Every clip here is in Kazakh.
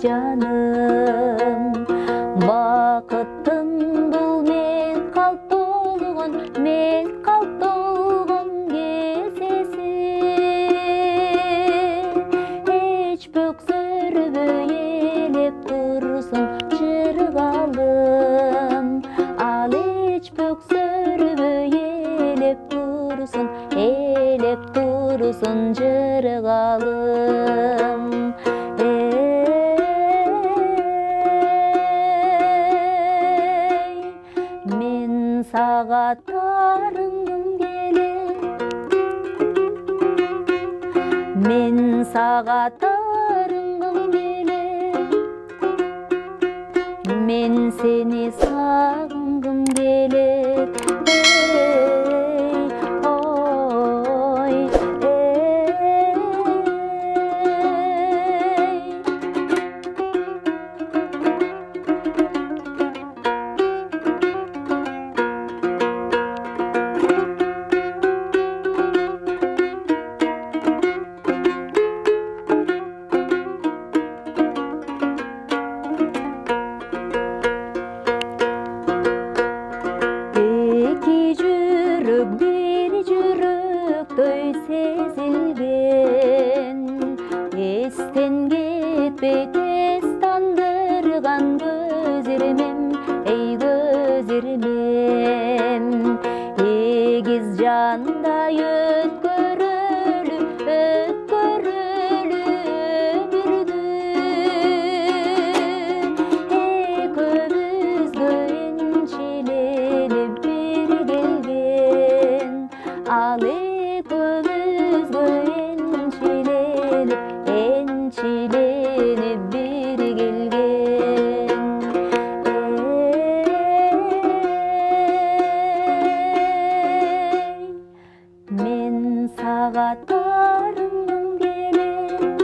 жаным. Бақыттың бұл мен қалт толған кезесі. Еш бөксөрбөй елеп тұрсын жырғалым. Ал еш бөксөрбөй елеп тұрсын жырғалым. Мен саға тарынгым келет, мен саға тарынгым келет, мен сени сағынгым келет. Bir жүрөктөй сезилген, эстен кетпей тез тандырган көзүрмем, эй көзүрмем. Эгиз жандай өткөрүлү өмүрдү, экөөбүзгө энчиленип бир келген. Ал экөөбүзгө энчиленип бир келген. Мен сага тарынгым келет,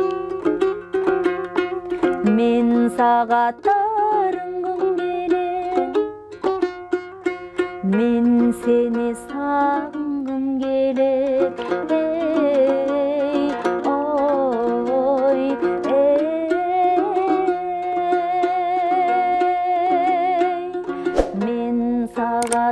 мен сага тарынгым келет, мен сени сагынгым келет. Мен сага